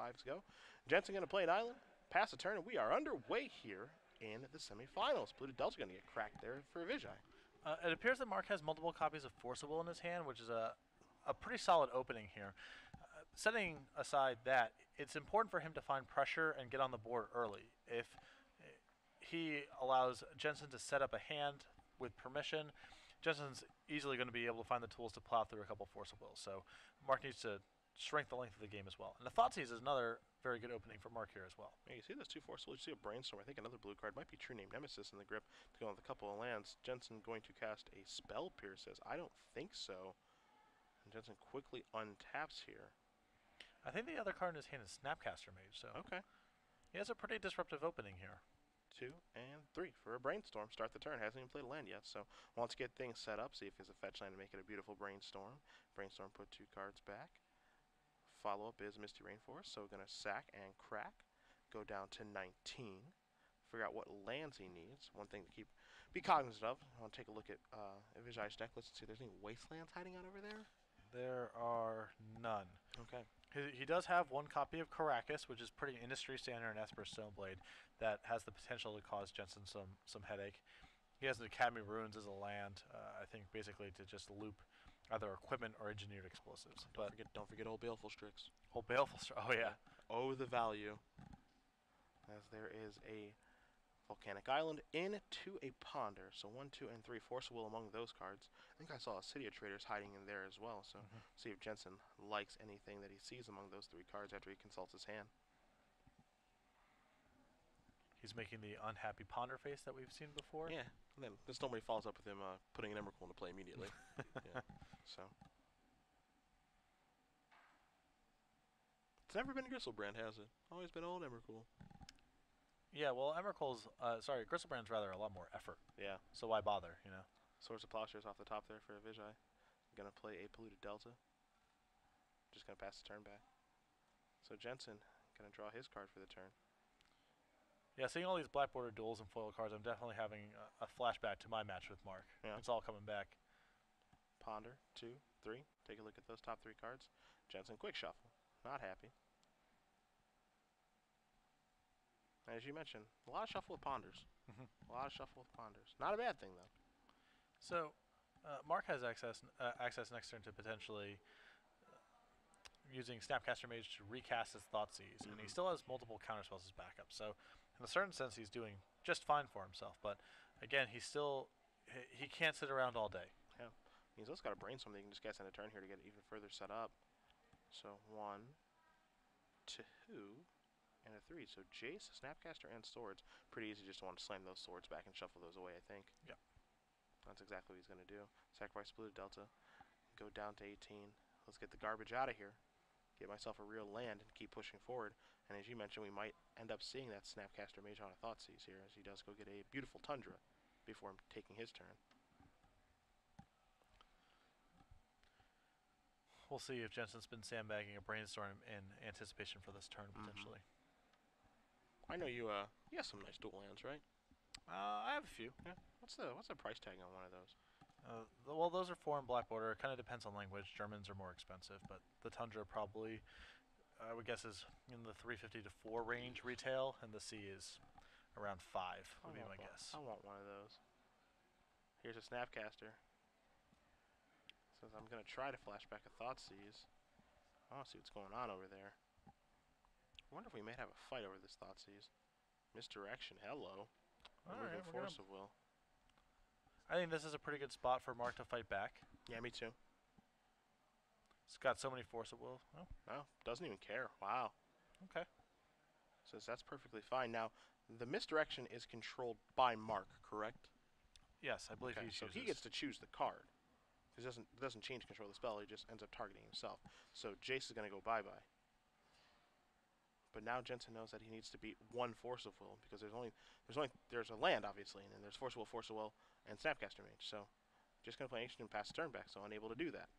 5s go. Jensen going to play an island, pass a turn, and we are underway here in the semifinals. Blue to Delta going to get cracked there for Ivezaj. It appears that Mark has multiple copies of Forcible in his hand, which is a pretty solid opening here. Setting aside that, it's important for him to find pressure and get on the board early. If he allows Jensen to set up a hand with permission, Jensen's easily going to be able to find the tools to plow through a couple Forcibles. So Mark needs to shrink the length of the game as well. And the Thoughtseize is another very good opening for Mark here as well. Yeah, you see those two Forcibles, you see a Brainstorm. I think another blue card might be True Name Nemesis in the grip to go with a couple of lands. Jensen going to cast a Spell Pierces. I don't think so. And Jensen quickly untaps here. I think the other card in his hand is Snapcaster Mage, so okay. He has a pretty disruptive opening here. 2 and 3 for a Brainstorm. Start the turn. Hasn't even played a land yet, so wants to get things set up. See if there's a fetch land to make it a beautiful Brainstorm. Brainstorm put 2 cards back. Follow-up is Misty Rainforest, so we're going to sack and crack. Go down to 19. Figure out what lands he needs. One thing to be cognizant of. I want to take a look at Ivezaj's deck. Let's see if there's any Wastelands hiding out over there. There are none. Okay. He does have one copy of Caracas, which is pretty industry standard in Esper Stoneblade, that has the potential to cause Jensen some headache. He has the Academy Ruins as a land, I think basically to just loop either equipment or engineered explosives. Don't forget Old Baleful Strix. Old Baleful Strix, oh yeah. Oh, the value. As there is a Volcanic Island into a Ponder. So 1, 2, and 3 Forcible among those cards. I think I saw a City of Traders hiding in there as well. So see if Jensen likes anything that he sees among those 3 cards after he consults his hand. He's making the unhappy Ponder face that we've seen before. Yeah. And then this nobody follows up with him putting an Emrakul into play immediately. Yeah. So it's never been Gristlebrand, has it? Always been old Emrakul. Yeah, well, Gristlebrand's rather a lot more effort. Yeah. So why bother, you know? Swords of Plowshares off the top there for Ivezaj. Gonna play a Polluted Delta. Just gonna pass the turn back. So Jensen gonna draw his card for the turn. Yeah, seeing all these black border duels and foil cards, I'm definitely having a flashback to my match with Mark. Yeah. It's all coming back. Ponder, 2, 3. Take a look at those top 3 cards. Jensen, quick shuffle. Not happy. As you mentioned, a lot of shuffle with Ponders. A lot of shuffle with Ponders. Not a bad thing, though. So, Mark has access next turn to potentially using Snapcaster Mage to recast his Thoughtseize, and he still has multiple counterspells as backup. So, in a certain sense, he's doing just fine for himself. But again, he can't sit around all day. Yeah, he's also got a Brainstorm that you can just cast on a turn here to get it even further set up. So 1, 2, and a 3. So Jace, Snapcaster, and Swords. Pretty easy just to want to slam those swords back and shuffle those away, I think. Yeah. That's exactly what he's going to do. Sacrifice Blue Delta. Go down to 18. Let's get the garbage out of here. Get myself a real land and keep pushing forward. And as you mentioned, we might end up seeing that Snapcaster Mage on a Thoughtseize here as he does go get a beautiful Tundra before him taking his turn. We'll see if Jensen's been sandbagging a Brainstorm in anticipation for this turn, potentially. I know you have some nice dual lands, right? I have a few. Yeah. What's the price tag on one of those? Well, those are 4 in black border. It kind of depends on language. Germans are more expensive, but the Tundra probably, I would guess, is in the 350 to 4 range retail, and the C is around 5, would be my guess. I want one of those. Here's a Snapcaster. Says I'm going to try to flash back a Thoughtseize. I want to see what's going on over there. I wonder if we might have a fight over this Thoughtseize. Misdirection, hello. Alright, Force of Will. I think this is a pretty good spot for Mark to fight back. Yeah, me too. It's got so many Force of Will. Oh. No, doesn't even care. Wow. Okay. Says that's perfectly fine. Now, the misdirection is controlled by Mark, correct? Yes, I believe he so chooses. he gets to choose the card. He doesn't change control of the spell. He just ends up targeting himself. So Jace is going to go bye-bye. But now Jensen knows that he needs to beat 1 Force of Will because there's a land obviously, and then there's Force of Will, and Snapcaster Mage. So just gonna play Ancient and pass the turn back, so unable to do that.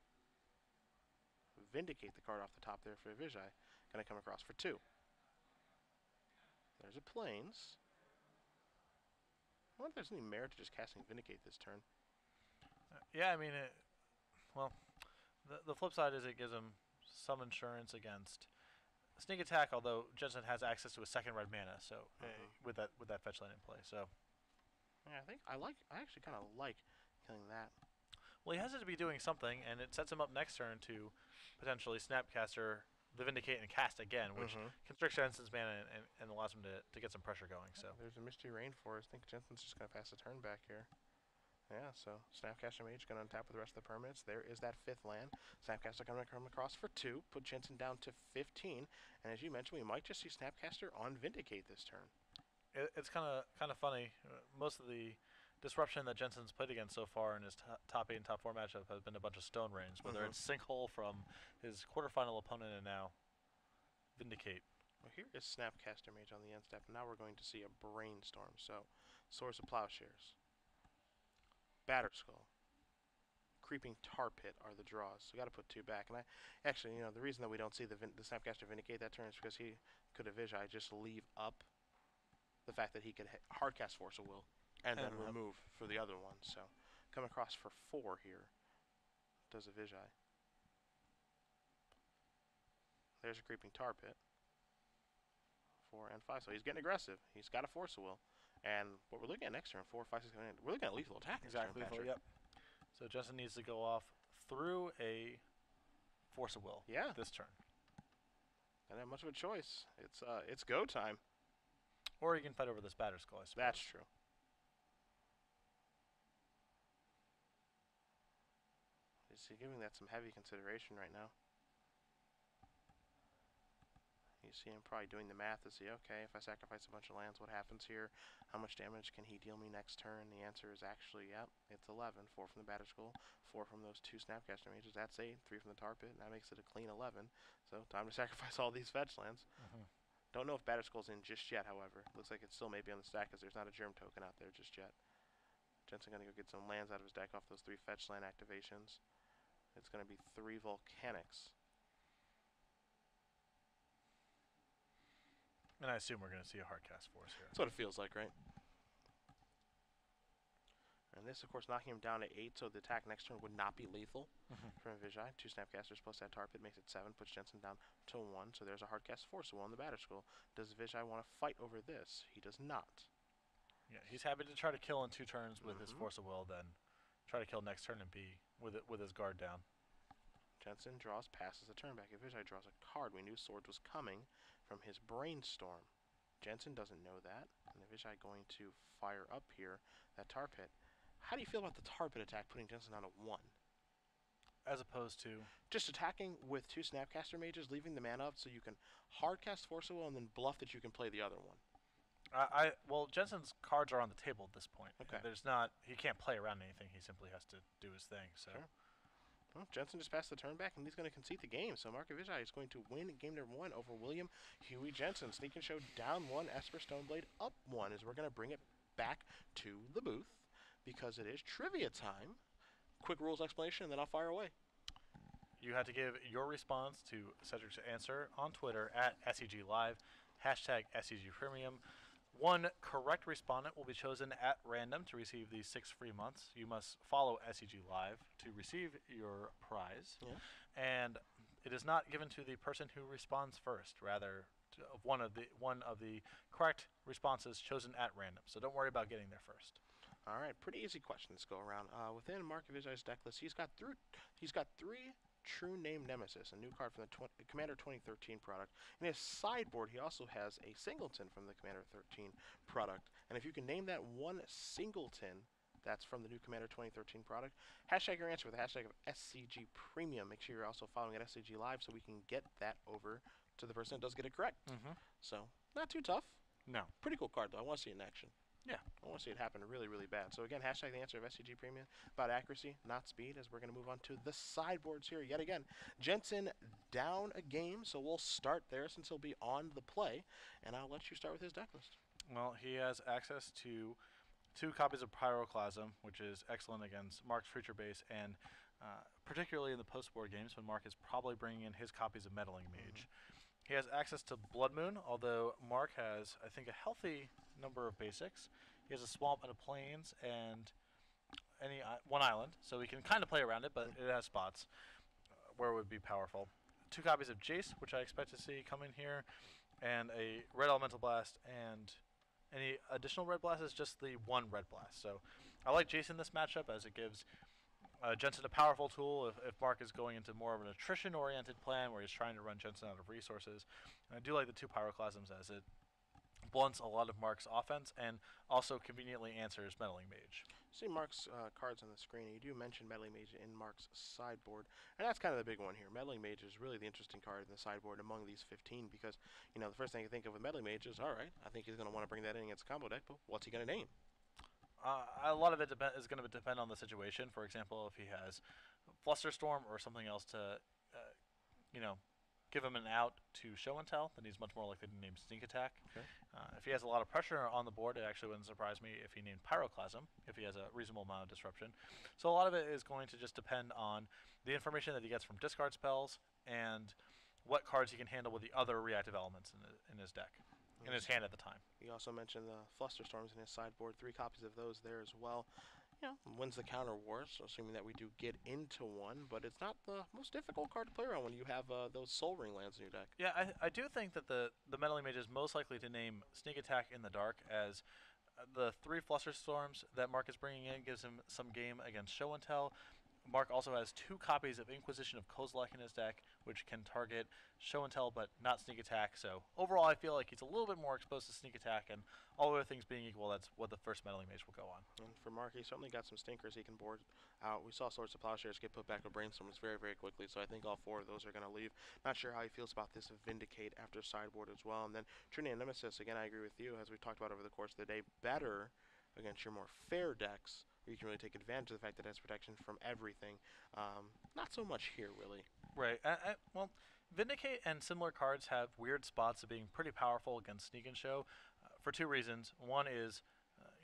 Vindicate the card off the top there for Ivezaj. Gonna come across for 2. There's a Plains. I wonder if there's any merit to just casting Vindicate this turn. Yeah, I mean, the flip side is it gives him some insurance against sneak attack, although Jensen has access to a second red mana, so Mhm. with that fetch land in play. So Yeah, I actually kind of like killing that. well, he has to be doing something, and it sets him up next turn to potentially Snapcaster the Vindicate and cast again, which Mhm. constricts Jensen's mana and allows him to get some pressure going. So There's a Misty Rainforest. I think Jensen's just gonna pass the turn back here. Yeah, so Snapcaster Mage going to untap with the rest of the permanents. There is that 5th land. Snapcaster going to come across for 2, put Jensen down to 15. And as you mentioned, we might just see Snapcaster on Vindicate this turn. it's kind of funny. Most of the disruption that Jensen's played against so far in his top 8 and top 4 matchup has been a bunch of Stone Rains, whether it's Sinkhole from his quarterfinal opponent and now Vindicate. Well, here is Snapcaster Mage on the end step. Now we're going to see a Brainstorm. So, Source of Plowshares, Batterskull, Creeping Tar Pit are the draws. So we got to put 2 back. And I actually, the reason that we don't see the Snapcaster Vindicate that turn is because he could Ivezaj just leave up the fact that he could hardcast Force of Will and then remove for the other one. So come across for 4 here. Does Ivezaj. There's a Creeping Tar Pit. 4 and 5. So he's getting aggressive. He's got a Force of Will. And what we're looking at next turn, 4, 5, 6, 7, 8, we're looking at lethal attack. Exactly. Turn, Yep. So Jensen needs to go off through a Force of Will. Yeah. This turn. Don't have much of a choice. It's go time. Or you can fight over this Batterskull, I suppose. That's true. Is he giving that some heavy consideration right now? You see him probably doing the math to see, okay, if I sacrifice a bunch of lands, what happens here? How much damage can he deal me next turn? The answer is actually, yep, it's 11. 4 from the Batterskull, 4 from those 2 Snapcaster Mages. That's 8. 3 from the Tar Pit. That makes it a clean 11. So time to sacrifice all these fetch lands. Don't know if Batterskull's in just yet, however. Looks like it's still maybe on the stack because there's not a Germ token out there just yet. Jensen going to go get some lands out of his deck off those 3 fetch land activations. It's going to be 3 Volcanics. And I assume we're going to see a hardcast Force here. That's what it feels like, right? And this, of course, knocking him down to 8, so the attack next turn would not be lethal from Ivezaj. 2 Snapcasters plus that Tar Pit makes it 7, puts Jensen down to 1, so there's a hardcast Force of Will on the Batterskull. Does Ivezaj want to fight over this? He does not. Yeah, he's happy to try to kill in 2 turns with his Force of Will, then try to kill next turn and be with his guard down. Jensen draws, passes the turn back. Ivezaj draws a card. We knew Swords was coming from his Brainstorm. Jensen doesn't know that, and Ivezaj going to fire up here that Tar Pit. How do you feel about the Tar Pit attack, putting Jensen down to 1? As opposed to just attacking with 2 Snapcaster Mages, leaving the mana up so you can hardcast Force of Will and then bluff that you can play the other one. Well, Jensen's cards are on the table at this point. Okay. He can't play around anything. He simply has to do his thing. So. Sure. Well, Jensen just passed the turn back, and he's going to concede the game. So Mark Ivezaj is going to win game number 1 over William Huey Jensen. Sneak and Show down 1, Esper Stoneblade up 1 as we're going to bring it back to the booth because it is trivia time. Quick rules explanation, and then I'll fire away. You had to give your response to Cedric's answer on Twitter at SCGLive, hashtag SCGPremium. 1 correct respondent will be chosen at random to receive these 6 free months. You must follow SCG Live to receive your prize. Yeah. And it is not given to the person who responds first, rather one of the correct responses chosen at random. So don't worry about getting there first. All right, pretty easy questions go around. Within Mark Ivizaj's deck list, he's got 3 True Name Nemesis, a new card from the Commander 2013 product. In his sideboard, he also has a Singleton from the Commander 13 product. And if you can name that one Singleton that's from the new Commander 2013 product, hashtag your answer with the hashtag of SCG Premium. Make sure you're also following at SCG Live so we can get that over to the person that does get it correct. So, not too tough. No. Pretty cool card, though. I want to see it in action. Yeah. I want to see it happen really, really bad. So again, hashtag the answer of SCG Premium about accuracy, not speed, as we're going to move on to the sideboards here yet again. Jensen down a game, so we'll start there since he'll be on the play, and I'll let you start with his deck list. Well, he has access to 2 copies of Pyroclasm, which is excellent against Mark's creature base, and particularly in the post-board games when Mark is probably bringing in his copies of Meddling Mage. He has access to Blood Moon, although Mark has, I think, a healthy number of basics. He has a swamp and a plains and one island, so he can kind of play around it, but it has spots where it would be powerful. 2 copies of Jace, which I expect to see come in here, and a red elemental blast, and any additional red blast is just the 1 red blast. So I like Jace in this matchup as it gives Jensen a powerful tool if Mark is going into more of an attrition-oriented plan where he's trying to run Jensen out of resources. And I do like the 2 pyroclasms as it blunts a lot of Mark's offense and also conveniently answers Meddling Mage. See Mark's cards on the screen, and you do mention Meddling Mage in Mark's sideboard, and that's kind of the big one here. Meddling Mage is really the interesting card in the sideboard among these 15 because, you know, the first thing you think of with Meddling Mage is, all right, I think he's going to want to bring that in against a combo deck, but what's he going to name? A lot of it is going to depend on the situation. For example, if he has Flusterstorm or something else to, you know, give him an out to show and tell, then he's much more likely to name Sneak Attack. Okay. If he has a lot of pressure on the board, it actually wouldn't surprise me if he named Pyroclasm, if he has a reasonable amount of disruption. So a lot of it is going to just depend on the information that he gets from discard spells and what cards he can handle with the other reactive elements in his deck, in his hand at the time. He also mentioned the Flusterstorms in his sideboard, 3 copies of those there as well. You know, wins the counter war, so assuming that we do get into one, but it's not the most difficult card to play around when you have those Soul Ring lands in your deck. Yeah, I do think that the Meddling Mage is most likely to name Sneak Attack in the dark, as the 3 Flusterstorms that Mark is bringing in gives him some game against Show and Tell. Mark also has 2 copies of Inquisition of Kozilek in his deck, which can target Show and Tell but not Sneak Attack. So overall, I feel like he's a little bit more exposed to Sneak Attack, and all other things being equal, that's what the first Meddling Mage will go on. And for Mark, he certainly got some stinkers he can board out. We saw Swords of Plowshares get put back with Brainstorms very, very quickly, so I think all 4 of those are going to leave. Not sure how he feels about this Vindicate after sideboard as well. And then Trinity and Nemesis, again, I agree with you, as we've talked about over the course of the day, better against your more fair decks, where you can really take advantage of the fact that it has protection from everything. Not so much here, really. Right. Well, Vindicate and similar cards have weird spots of being pretty powerful against Sneak and Show for 2 reasons. One is,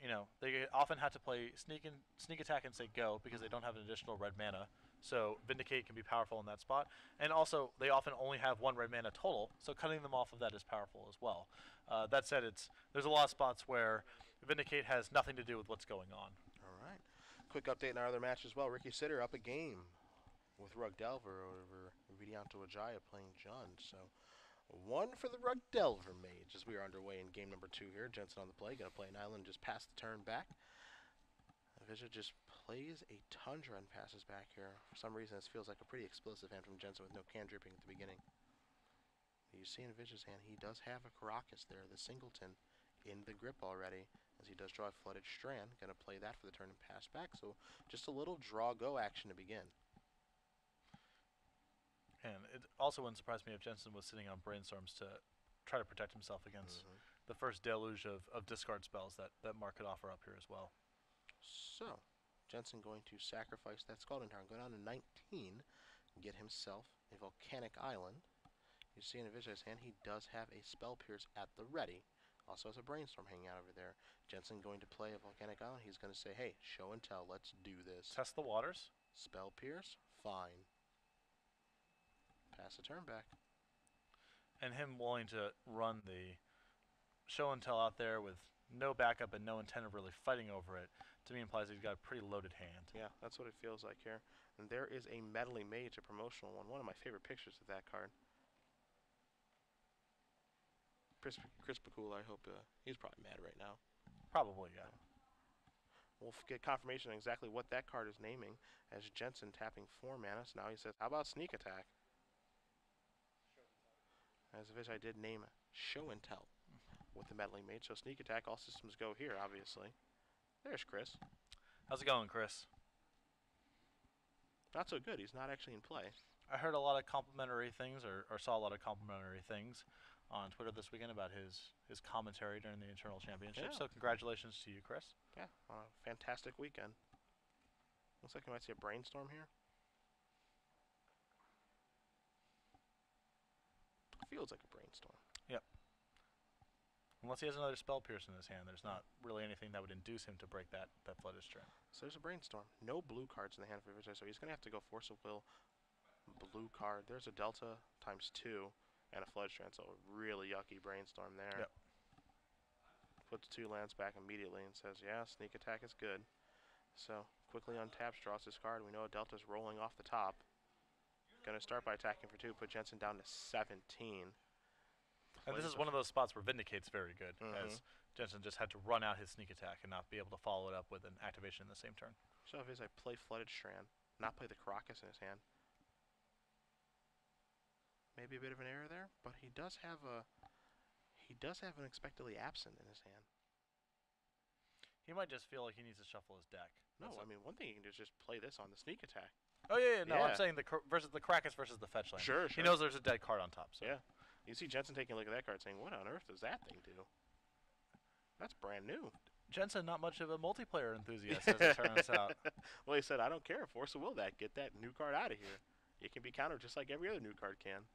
you know, they often have to play Sneak Attack and say go because they don't have an additional red mana. So Vindicate can be powerful in that spot. And also, they often only have 1 red mana total, so cutting them off of that is powerful as well. That said, there's a lot of spots where Vindicate has nothing to do with what's going on. All right. Quick update in our other match as well. Ricky Sitter up a game with Rug Delver over Vidianto Ajaya playing Jund. So 1 for the Rug Delver Mage as we are underway in game number 2 here. Jensen on the play, going to play an island, just pass the turn back. Ivezaj just plays a Tundra and passes back here. For some reason, this feels like a pretty explosive hand from Jensen with no can dripping at the beginning. You see in Ivejaj's hand, he does have a Karakas there, the Singleton, in the grip already, as he does draw a Flooded Strand. Going to play that for the turn and pass back, so just a little draw-go action to begin. And it also wouldn't surprise me if Jensen was sitting on Brainstorms to try to protect himself against the first deluge of discard spells that Mark could offer up here as well. So, Jensen going to sacrifice that Scalding Tarn, go down to 19, and get himself a Volcanic Island. You see in Ivezaj's hand, he does have a Spell Pierce at the ready. Also has a Brainstorm hanging out over there. Jensen going to play a Volcanic Island. He's going to say, hey, show and tell, let's do this. Test the waters. Spell Pierce, fine. Pass the turn back. And him willing to run the show and tell out there with no backup and no intent of really fighting over it, to me implies he's got a pretty loaded hand. Yeah, that's what it feels like here. And there is a Meddling Mage, a promotional one. One of my favorite pictures of that card. Chris Bakula, I hope he's probably mad right now. Probably, yeah. We'll get confirmation on exactly what that card is naming as Jensen tapping 4 mana. So now he says, how about Sneak Attack? As Ivezaj did name Show and Tell with the Meddling Mage. So Sneak Attack, all systems go here, obviously. There's Chris. How's it going, Chris? Not so good. He's not actually in play. I heard a lot of complimentary things, or saw a lot of complimentary things on Twitter this weekend about his commentary during the Internal Championship. Yeah. So congratulations to you, Chris. Yeah, fantastic weekend. Looks like you might see a Brainstorm here. Feels like a Brainstorm. Yep. Unless he has another Spell Pierce in his hand, there's not really anything that would induce him to break that Flooded Strand. So there's a Brainstorm. No blue cards in the hand for Ivezaj, so he's going to have to go Force of Will, blue card. There's a Delta ×2 and a Flood Strand, so a really yucky Brainstorm there. Yep. Puts 2 lands back immediately and says, yeah, Sneak Attack is good. So quickly untaps, draws his card. We know a Delta's rolling off the top. Going to start by attacking for 2, put Jensen down to 17. And this is one of those spots where Vindicate's very good, as Jensen just had to run out his sneak attack and not be able to follow it up with an activation in the same turn. So Ivezaj play Flooded Strand, not play the Caracas in his hand. Maybe a bit of an error there, but he does have an Unexpectedly Absent in his hand. He might just feel like he needs to shuffle his deck. No, I mean, one thing you can do is just play this on the sneak attack. Oh yeah, no, I'm saying the Krakus versus the fetch land. Sure. He knows there's a dead card on top. So. Yeah. You see Jensen taking a look at that card saying, what on earth does that thing do? That's brand new. Jensen, not much of a multiplayer enthusiast, as it turns out. Well, he said, I don't care. Force of will that. Get that new card out of here. It can be countered just like every other new card can.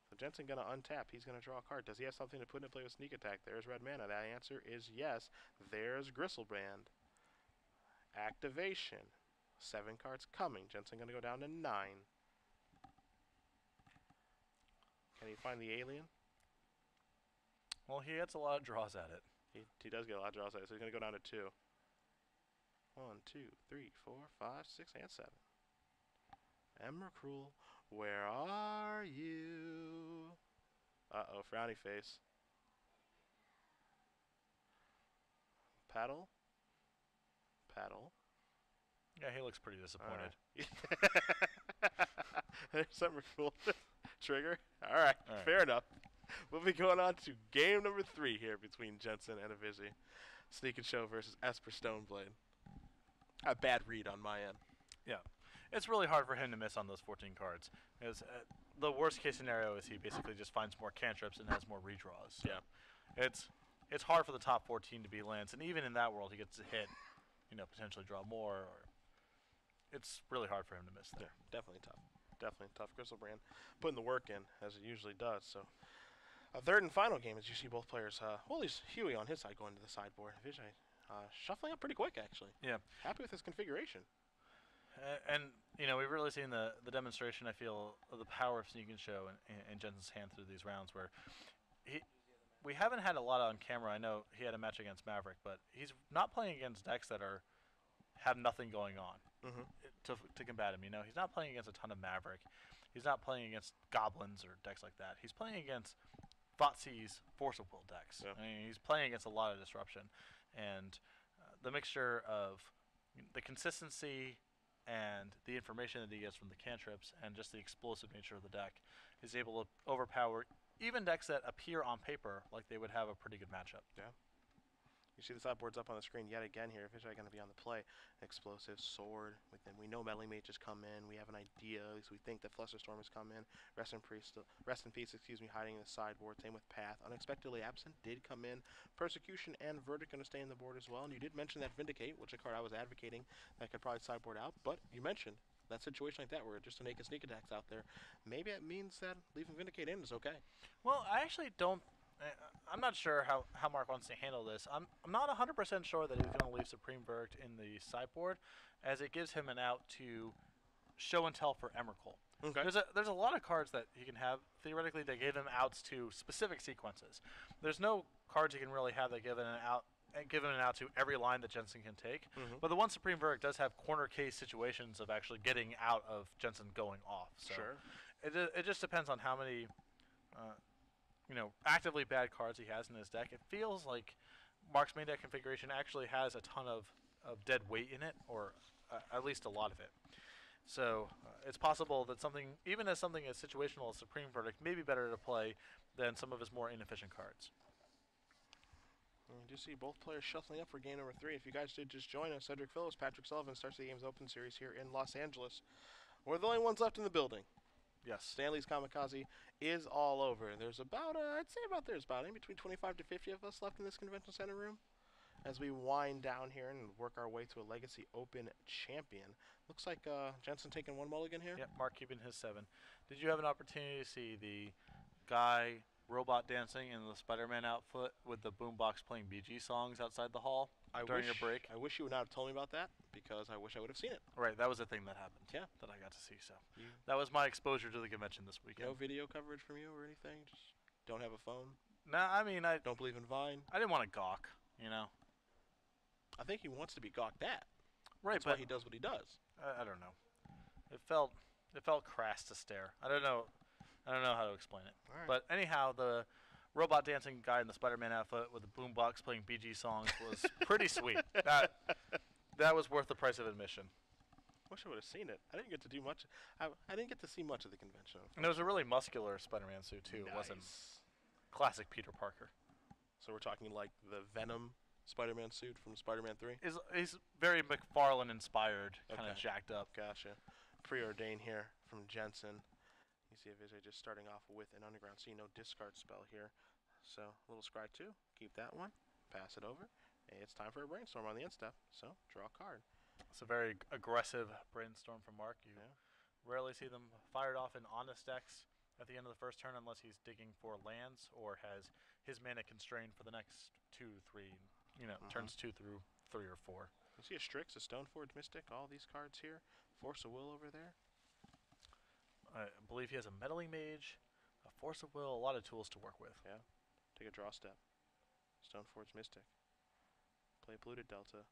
So Jensen going to untap. He's going to draw a card. Does he have something to put into play with sneak attack? There's red mana. That answer is yes. There's Gristleband. Activation. 7 cards coming. Jensen going to go down to 9. Can he find the alien? Well, he gets a lot of draws at it. He does get a lot of draws at it, so he's going to go down to 2. 1, 2, 3, 4, 5, 6, and 7. Emrakul, where are you? Uh-oh, frowny face. Paddle. Yeah, he looks pretty disappointed. There's Emrakul. Trigger. All right, fair enough. We'll be going on to game number 3 here between Jensen and Ivezaj. Sneak and Show versus Esper Stoneblade. A bad read on my end. Yeah. It's really hard for him to miss on those 14 cards. Because the worst case scenario is he basically just finds more cantrips and has more redraws. So yeah. It's hard for the top 14 to be lands, and even in that world, he gets to hit, potentially draw more. It's really hard for him to miss there. Yeah, definitely tough. Definitely tough. Gristleband putting the work in, as it usually does. So, a third and final game as you see both players, well, at least Huey on his side going to the sideboard. Ivezaj shuffling up pretty quick, actually. Yeah. Happy with his configuration. And we've really seen the demonstration, I feel, of the power of Sneak and Show in Jensen's hand through these rounds, where we haven't had a lot on camera. I know he had a match against Maverick, but he's not playing against decks that have nothing going on to combat him. He's not playing against a ton of Maverick. He's not playing against goblins or decks like that. He's playing against Thoughtseize Force of Will decks. Yeah. I mean, he's playing against a lot of disruption, and the mixture of the consistency and the information that he gets from the cantrips and just the explosive nature of the deck is able to overpower even decks that appear on paper like they would have a pretty good matchup. Yeah. You see the sideboards up on the screen yet again here. Ivezaj going to be on the play. Explosive, Sword. We know Meddling Mage has come in. We have an idea. At least we think that Flusterstorm has come in. Rest in peace, hiding in the sideboard. Same with Path. Unexpectedly Absent did come in. Persecution and Verdict going to stay in the board as well. And you did mention that Vindicate, which is a card I was advocating that could probably sideboard out. But you mentioned that situation like that where just to make a sneak attacks out there, maybe it means that leaving Vindicate in is okay. Well, I actually don't. I'm not sure how Mark wants to handle this. I'm not 100% sure that he's going to leave Supreme Verdict in the sideboard, as it gives him an out to show and tell for Emrakul. Okay. There's a lot of cards that he can have theoretically that give him outs to specific sequences. There's no cards he can really have that give him an out to every line that Jensen can take. But the one Supreme Verdict does have corner case situations of actually getting out of Jensen going off. So sure. It just depends on how many actively bad cards he has in his deck. It feels like Mark's main deck configuration actually has a ton of dead weight in it, or at least a lot of it. So it's possible that something as situational as Supreme Verdict may be better to play than some of his more inefficient cards. You do see both players shuffling up for game number 3. If you guys did just join us, Cedric Phillips, Patrick Sullivan starts the Games Open Series here in Los Angeles. We're the only ones left in the building. Yes. Stanley's Kamikaze is all over. There's about, there's about in between 25 to 50 of us left in this convention center room as we wind down here and work our way to a Legacy Open champion. Looks like Jensen taking one mulligan here. Yep, Mark keeping his 7. Did you have an opportunity to see the guy robot dancing in the Spider-Man outfit with the boombox playing Bee Gees songs outside the hall during your break? I wish you would not have told me about that, because I wish I would have seen it. Right, that was a thing that happened. Yeah. That I got to see. So that was my exposure to the convention this weekend. No video coverage from you or anything? Just don't have a phone? No, I mean, I don't believe in Vine? I didn't want to gawk, I think he wants to be gawked at. Right, That's why he does what he does. I don't know. It felt It felt crass to stare. I don't know. I don't know how to explain it. All right. But anyhow, the robot dancing guy in the Spider-Man outfit with the boombox playing BG songs was pretty sweet. That was worth the price of admission. Wish I would have seen it. I didn't get to do much. I didn't get to see much of the convention. And it was a really muscular Spider-Man suit too. Nice. It wasn't classic Peter Parker. So we're talking like the Venom Spider-Man suit from Spider-Man 3? He's very McFarlane inspired, kind of Okay. jacked up. Gotcha. Preordained here from Jensen. You see Ivezaj just starting off with an underground C, no discard spell here. So a little scry 2, keep that one, pass it over. And it's time for a brainstorm on the end step, so draw a card. It's a very aggressive brainstorm from Mark. You rarely see them fired off in honest decks at the end of the first turn unless he's digging for lands or has his mana constrained for the next 2, 3, turns 2 through 3 or 4. You see a Strix, a Stoneforge Mystic, all these cards here. Force of Will over there. I believe he has a Meddling Mage, a Force of Will, a lot of tools to work with. Yeah. Take a draw step. Stoneforge Mystic. Play Polluted Delta.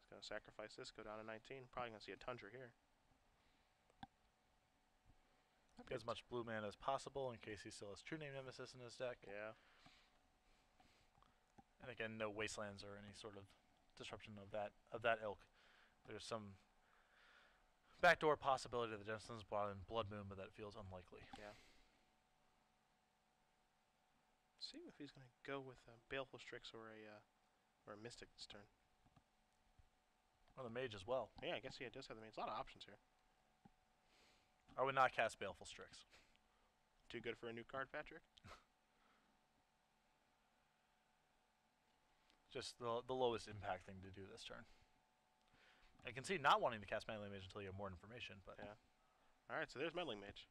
He's going to sacrifice this, go down to 19. Probably going to see a Tundra here. Get as much blue mana as possible in case he still has True Name Nemesis in his deck. Yeah. And again, no Wastelands or any sort of disruption of that ilk. There's some backdoor possibility that Jensen's brought in Blood Moon, but that feels unlikely. Yeah. See if he's going to go with a Baleful Strix or a Mystic this turn. Or the Mage as well. Yeah, I guess he does have the Mage. A lot of options here. I would not cast Baleful Strix. Too good for a new card, Patrick? Just the lowest impact thing to do this turn. I can see not wanting to cast Meddling Mage until you have more information, but yeah. All right, so there's Meddling Mage.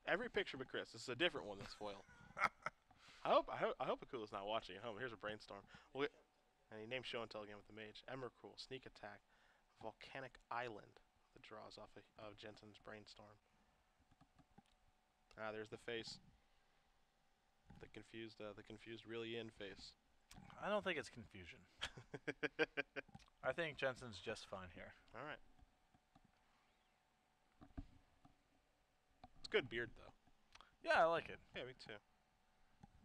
Every picture but Chris. This is a different one that's foil. I hope Akula's not watching at home. Here's a brainstorm. And he named Show and Tell again with the Mage. Emrakul, Sneak Attack, Volcanic Island. The draws off of Jensen's brainstorm. Ah, there's the face. The confused really in face. I don't think it's confusion. I think Jensen's just fine here. All right. It's good beard though. Yeah, I like it. Yeah, me too.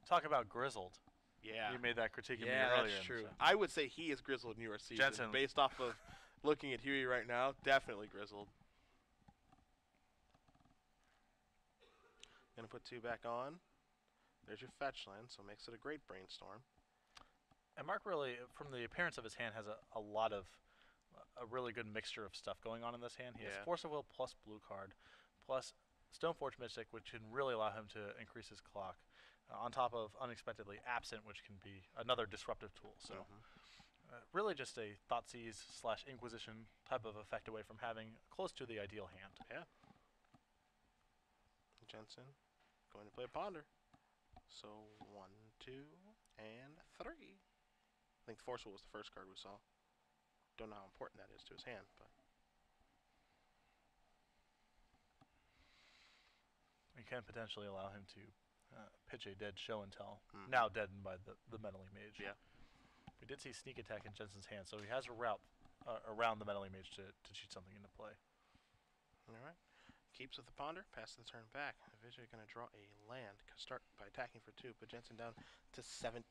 Talk about grizzled. Yeah. You made that critique of me Yeah, earlier. that's true. I would say he is grizzled in your season. Jensen. Based off of looking at Huey right now, definitely grizzled. Gonna put 2 back on. There's your fetch land, so makes it a great brainstorm. And Mark really, from the appearance of his hand, has a lot of a really good mixture of stuff going on in this hand. He has Force of Will plus blue card, plus Stoneforge Mystic, which can really allow him to increase his clock, on top of Unexpectedly Absent, which can be another disruptive tool. So really just a Thoughtseize/Inquisition type of effect away from having close to the ideal hand. Yeah. Jensen going to play a Ponder. So 1, 2, and 3. I think Forceful was the first card we saw. Don't know how important that is to his hand, but We can potentially allow him to pitch a dead Show and Tell, now deadened by the Meddling Mage. Yeah. We did see Sneak Attack in Jensen's hand, so he has a route around the Meddling Mage to cheat something into play. all right. Keeps with the Ponder, passes the turn back. Ivezaj going to draw a land. Start by attacking for 2, put Jensen down to 17.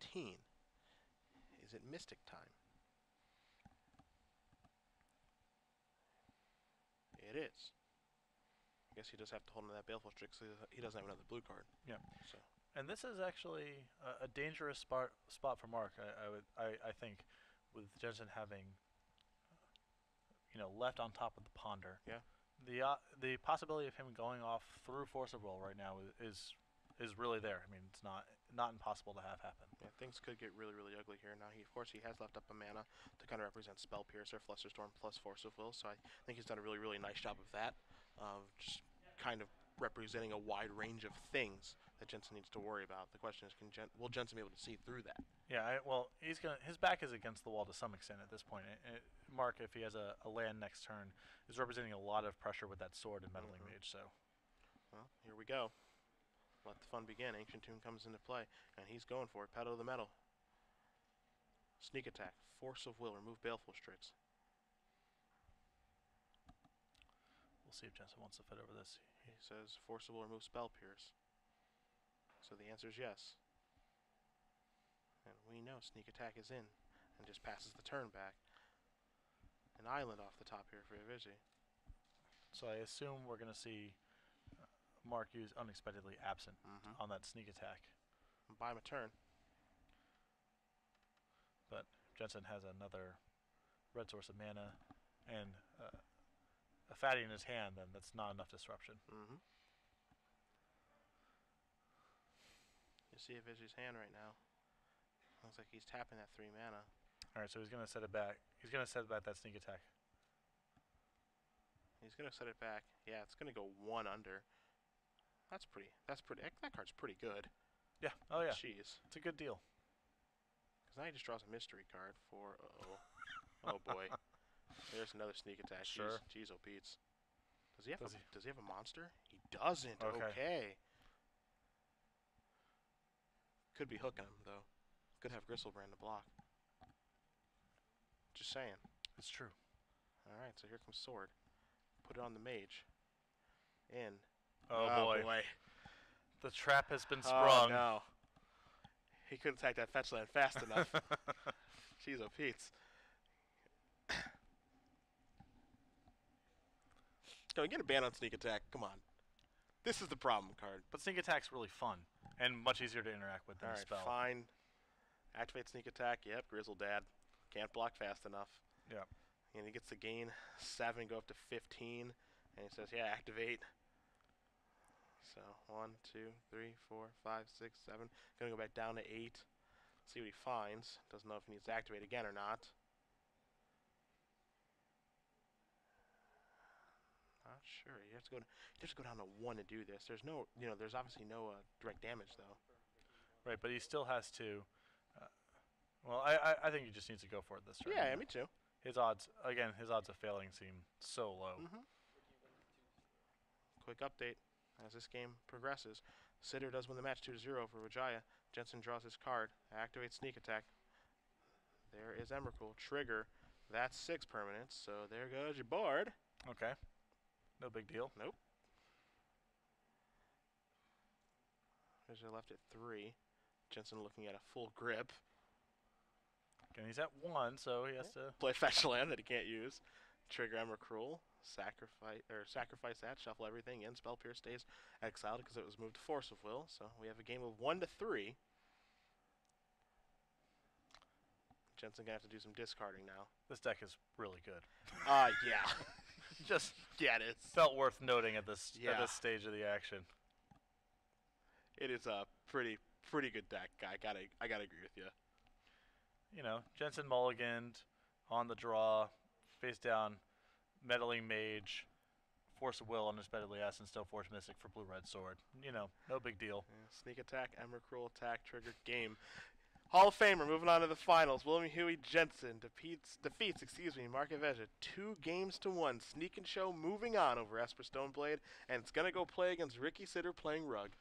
Is it Mystic time? It is. I guess he does have to hold on to that Baleful Strix, so he doesn't have another blue card. Yeah. So. And this is actually a dangerous spot for Mark. I think, with Jensen having, left on top of the Ponder. Yeah. The possibility of him going off through Force of Will right now is really there. I mean, it's not impossible to have happen. Yeah, things could get really, really ugly here. Now, of course, he has left up a mana to kind of represent Spell Piercer, Flusterstorm, plus Force of Will. So I think he's done a really, really nice job of that, of just kind of representing a wide range of things that Jensen needs to worry about. The question is, will Jensen be able to see through that? Yeah, his back is against the wall to some extent at this point. Mark, if he has a land next turn, is representing a lot of pressure with that sword and Meddling Mage. So, well, here we go. Let the fun begin. Ancient Tomb comes into play, and he's going for it. Pedal to the metal. Sneak Attack, Force of Will, remove Baleful Strix. We'll see if Jensen wants to fit over this. He says forcible remove spell pierce. So the answer is yes. And we know sneak attack is in and just passes the turn back. An island off the top here for Ivezaj. So I assume we're going to see Mark use unexpectedly absent on that sneak attack. Buy him a turn. But Jensen has another red source of mana and a fatty in his hand, then that's not enough disruption. You see Ivejaj's hand right now. Looks like he's tapping that 3 mana. Alright, so he's going to set it back. He's going to set back that sneak attack. He's going to set it back. Yeah, it's going to go 1 under. That's pretty. That card's pretty good. Yeah. Oh, yeah. Jeez. It's a good deal. Because now he just draws a mystery card for... Uh-oh. Oh, boy. There's another sneak attack. Sure. Jeez, oh, Pete's. Does he have a monster? He doesn't. Okay. Okay. Could be hooking him, though. Could have Gristlebrand to block. Just saying. It's true. Alright, so here comes Sword. Put it on the mage. In. Oh, boy. The trap has been sprung. Oh, no. He couldn't attack that fetch land fast enough. Jeez, oh, Pete's. Come on, get a ban on sneak attack. Come on. This is the problem card. But sneak attack's really fun and much easier to interact with than a spell. Fine. Activate sneak attack. Yep, Grizzle Dad. Can't block fast enough. Yep. And he gets to gain 7, go up to 15. And he says, yeah, activate. So 1, 2, 3, 4, 5, 6, 7. Gonna go back down to 8. See what he finds. Doesn't know if he needs to activate again or not. Not sure. You have to go down to 1 to do this. There's no, there's obviously no direct damage though. Right, but he still has to. Well, I think he just needs to go for it this turn. Yeah, me too. His odds of failing seem so low. Quick update as this game progresses. Sitter does win the match 2-0 for Vijaya. Jensen draws his card, activates sneak attack. There is Emrakul. Trigger. That's 6 permanents, so there goes your board. Okay. No big deal. Nope. Vijaya left at 3. Jensen looking at a full grip. And he's at 1, so he has to play fetch land that he can't use. Trigger Emrakul. Sacrifice that. Shuffle everything in. Spell Pierce stays exiled because it was moved to Force of Will. So we have a game of 1-3. Jensen gonna have to do some discarding now. This deck is really good. Yeah. Just it is. Felt worth noting at this stage of the action. It is a pretty good deck. I gotta agree with you. Jensen mulliganed on the draw, face down, meddling mage, Force of Will, unexpectedly and still Force Mystic for blue-red sword. No big deal. Yeah, sneak attack, Emrakul attack, trigger, game. Hall of Famer moving on to the finals. William Huey Jensen defeats Mark Ivezaj 2-1. Sneak and show moving on over Esper Stoneblade, and it's gonna go play against Ricky Sitter playing Rug.